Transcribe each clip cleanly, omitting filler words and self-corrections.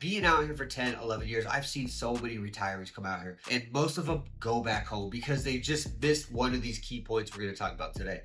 Being out here for 10, 11 years, I've seen so many retirees come out here, and most of them go back home because they just missed one of these key points we're going to talk about today.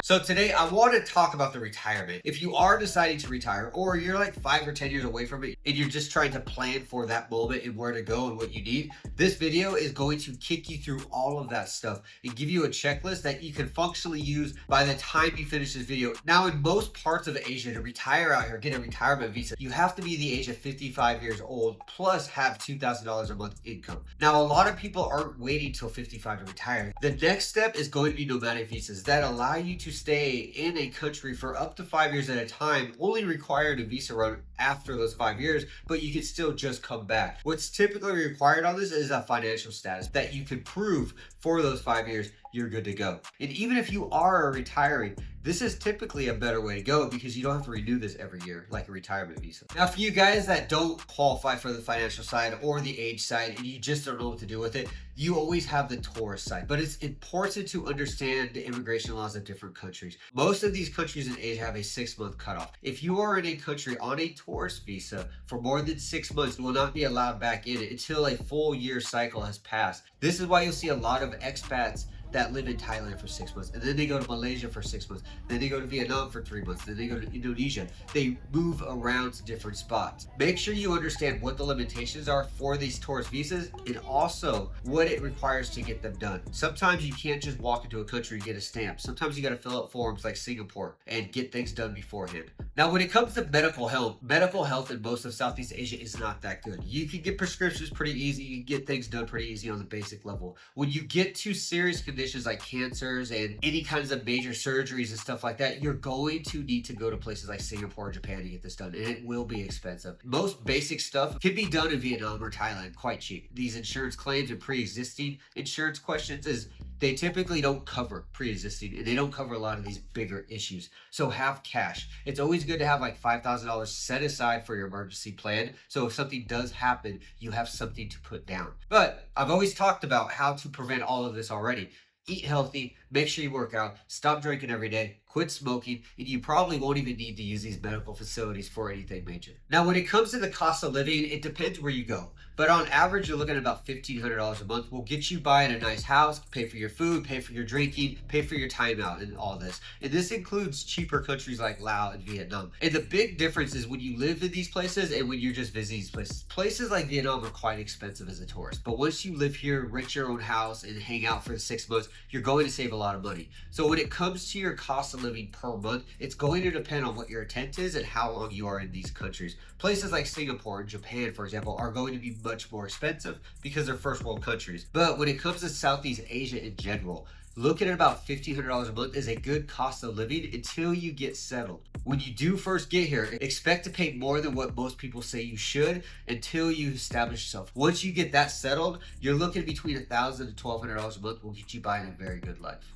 So today I want to talk about the retirement. If you are deciding to retire, or you're like 5 or 10 years away from it and you're just trying to plan for that moment and where to go and what you need, this video is going to kick you through all of that stuff and give you a checklist that you can functionally use by the time you finish this video. Now, in most parts of Asia, to retire out here, get a retirement visa, you have to be the age of 55 years old plus have $2,000 a month income. Now, a lot of people aren't waiting till 55 to retire. The next step is going to be nomadic visas that allow you to stay in a country for up to 5 years at a time, only requiring a visa run after those 5 years, but you can still just come back. What's typically required on this is a financial status that you can prove for those 5 years you're good to go. And even if you are retiring, this is typically a better way to go because you don't have to renew this every year like a retirement visa. Now, for you guys that don't qualify for the financial side or the age side and you just don't know what to do with it, you always have the tourist side. But it's important to understand the immigration laws of different countries. Most of these countries in Asia have a 6-month cutoff. If you are in a country on a tourist visa for more than 6 months, you will not be allowed back in it until a full year cycle has passed. This is why you'll see a lot of expats that live in Thailand for 6 months, and then they go to Malaysia for 6 months, then they go to Vietnam for 3 months, then they go to Indonesia. They move around to different spots. Make sure you understand what the limitations are for these tourist visas and also what it requires to get them done. Sometimes you can't just walk into a country and get a stamp. Sometimes you got to fill out forms like Singapore and get things done beforehand. Now, when it comes to medical health in most of Southeast Asia is not that good. You can get prescriptions pretty easy. You can get things done pretty easy on the basic level. When you get to serious conditions like cancers and any kinds of major surgeries and stuff like that, you're going to need to go to places like Singapore or Japan to get this done, and it will be expensive. Most basic stuff can be done in Vietnam or Thailand quite cheap. These insurance claims and pre-existing insurance questions is they typically don't cover pre-existing, and they don't cover a lot of these bigger issues. So have cash. It's always good to have like $5,000 set aside for your emergency plan. So if something does happen, you have something to put down. But I've always talked about how to prevent all of this already. Eat healthy, make sure you work out, stop drinking every day, quit smoking, and you probably won't even need to use these medical facilities for anything major. Now, when it comes to the cost of living, it depends where you go. But on average, you're looking at about $1,500 a month. Will get you buying a nice house, pay for your food, pay for your drinking, pay for your time out and all this. And this includes cheaper countries like Laos and Vietnam. And the big difference is when you live in these places and when you're just visiting these places. Places like Vietnam are quite expensive as a tourist. But once you live here, rent your own house, and hang out for 6 months, you're going to save a lot of money. So when it comes to your cost of living per month, it's going to depend on what your intent is and how long you are in these countries. Places like Singapore and Japan, for example, are going to be much more expensive because they're first world countries. But when it comes to Southeast Asia in general, looking at about $1,500 a month is a good cost of living until you get settled. When you do first get here, expect to pay more than what most people say you should until you establish yourself. Once you get that settled, you're looking between $1,000 to $1,200 a month will get you by in a very good life.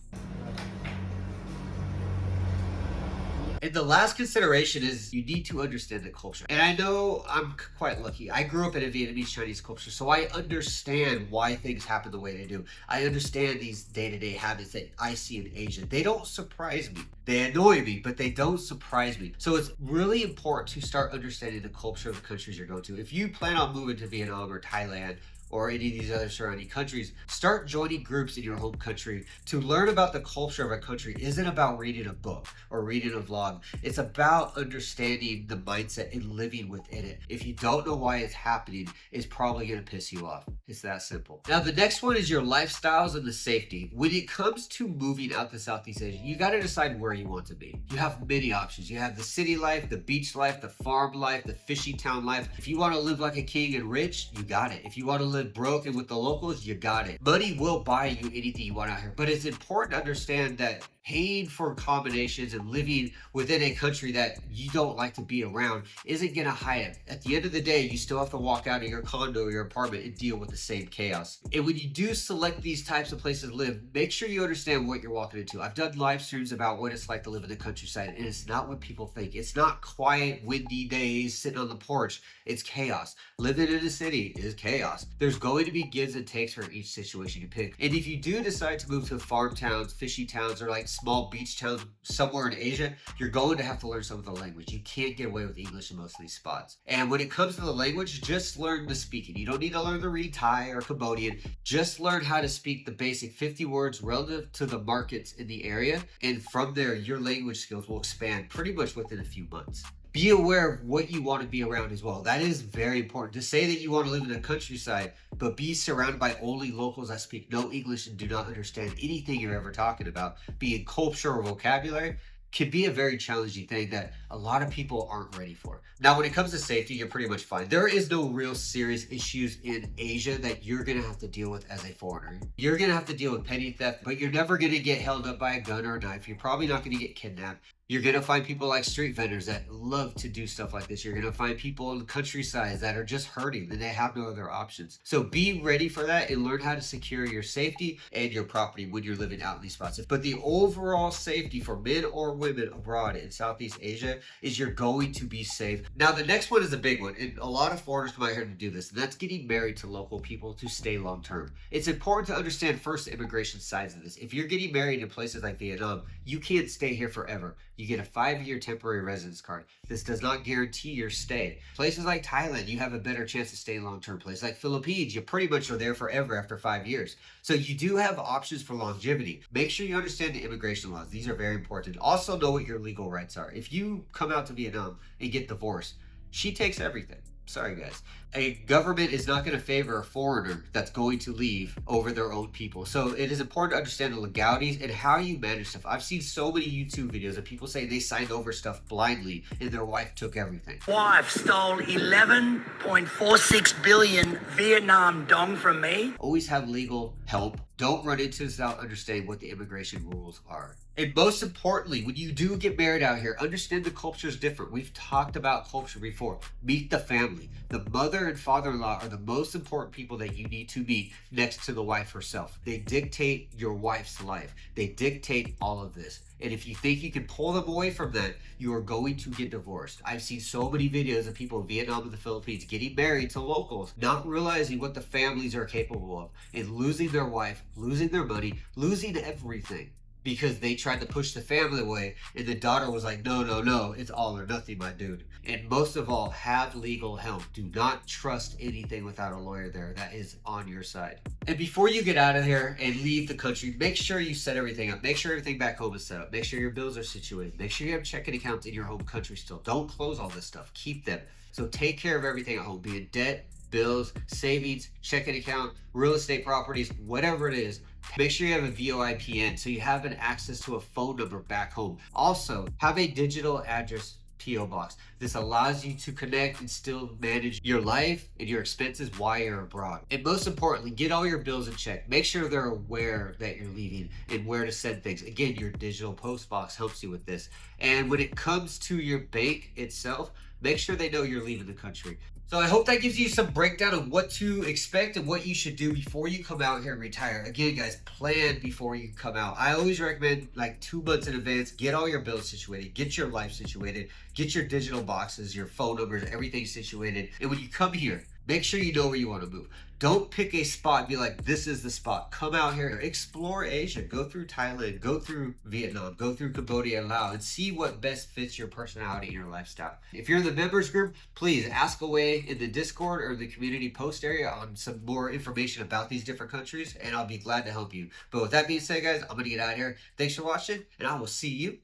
And the last consideration is you need to understand the culture. And I know I'm quite lucky. I grew up in a Vietnamese Chinese culture, so I understand why things happen the way they do. I understand these day-to-day habits that I see in Asia. They don't surprise me. They annoy me, but they don't surprise me. So it's really important to start understanding the culture of the countries you're going to. If you plan on moving to Vietnam or Thailand, or any of these other surrounding countries, start joining groups in your home country. To learn about the culture of a country isn't about reading a book or reading a vlog. It's about understanding the mindset and living within it. If you don't know why it's happening, it's probably gonna piss you off. It's that simple. Now, the next one is your lifestyles and the safety. When it comes to moving out to Southeast Asia, you gotta decide where you want to be. You have many options. You have the city life, the beach life, the farm life, the fishing town life. If you wanna live like a king and rich, you got it. If you wanna live broke and with the locals, you got it. Money will buy you anything you want out here, but it's important to understand that paying for combinations and living within a country that you don't like to be around isn't gonna hide it. At the end of the day, you still have to walk out of your condo or your apartment and deal with the same chaos. And when you do select these types of places to live, make sure you understand what you're walking into. I've done live streams about what it's like to live in the countryside, and it's not what people think. It's not quiet, windy days sitting on the porch. It's chaos. Living in a city is chaos. There's going to be gives and takes for each situation you pick. And if you do decide to move to farm towns, fishy towns, or like small beach town somewhere in Asia, you're going to have to learn some of the language. You can't get away with English in most of these spots. And when it comes to the language, just learn to speak it. You don't need to learn to read Thai or Cambodian. Just learn how to speak the basic 50 words relative to the markets in the area. And from there, your language skills will expand pretty much within a few months. Be aware of what you want to be around as well. That is very important. To say that you want to live in the countryside, but be surrounded by only locals that speak no English and do not understand anything you're ever talking about, be it culture or vocabulary, can be a very challenging thing that a lot of people aren't ready for. Now, when it comes to safety, you're pretty much fine. There is no real serious issues in Asia that you're gonna have to deal with as a foreigner. You're gonna have to deal with petty theft, but you're never gonna get held up by a gun or a knife. You're probably not gonna get kidnapped. You're going to find people like street vendors that love to do stuff like this. You're going to find people in the countryside that are just hurting and they have no other options. So be ready for that and learn how to secure your safety and your property when you're living out in these spots. But the overall safety for men or women abroad in Southeast Asia is you're going to be safe. Now, the next one is a big one. And a lot of foreigners come out here to do this, and that's getting married to local people to stay long term. It's important to understand first the immigration sides of this. If you're getting married in places like Vietnam, you can't stay here forever. You get a 5-year temporary residence card. This does not guarantee your stay. Places like Thailand, you have a better chance of staying long-term. Places like Philippines, you pretty much are there forever after 5 years. So you do have options for longevity. Make sure you understand the immigration laws. These are very important. Also know what your legal rights are. If you come out to Vietnam and get divorced, she takes everything. Sorry, guys. A government is not going to favor a foreigner that's going to leave over their own people. So it is important to understand the legalities and how you manage stuff. I've seen so many YouTube videos of people saying they signed over stuff blindly and their wife took everything. Wife stole 11.46 billion Vietnam dong from me. Always have legal help. Don't run into this without understanding what the immigration rules are. And most importantly, when you do get married out here, understand the culture is different. We've talked about culture before. Meet the family. The mother and father-in-law are the most important people that you need to meet next to the wife herself. They dictate your wife's life. They dictate all of this. And if you think you can pull them away from that, you are going to get divorced. I've seen so many videos of people in Vietnam and the Philippines getting married to locals, not realizing what the families are capable of, and losing their wife, losing their money, losing everything, because they tried to push the family away and the daughter was like, no, it's all or nothing, my dude. And most of all, have legal help. Do not trust anything without a lawyer there that is on your side. And before you get out of here and leave the country, make sure you set everything up. Make sure everything back home is set up. Make sure your bills are situated. Make sure you have checking accounts in your home country still. Don't close all this stuff. Keep them. So take care of everything at home, be it debt, bills, savings, checking account, real estate properties, whatever it is. Make sure you have a VoIPN so you have an access to a phone number back home. Also, have a digital address PO box. This allows you to connect and still manage your life and your expenses while you're abroad. And most importantly, get all your bills in check. Make sure they're aware that you're leaving and where to send things. Again, your digital post box helps you with this. And when it comes to your bank itself, make sure they know you're leaving the country. So I hope that gives you some breakdown of what to expect and what you should do before you come out here and retire. Again, guys, plan before you come out. I always recommend like 2 months in advance, get all your bills situated, get your life situated, get your digital boxes, your phone numbers, everything situated. And when you come here, make sure you know where you want to move. Don't pick a spot and be like, this is the spot. Come out here, explore Asia, go through Thailand, go through Vietnam, go through Cambodia and Laos, and see what best fits your personality and your lifestyle. If you're in the members group, please ask away in the Discord or the community post area on some more information about these different countries, and I'll be glad to help you. But with that being said, guys, I'm going to get out of here. Thanks for watching, and I will see you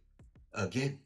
again.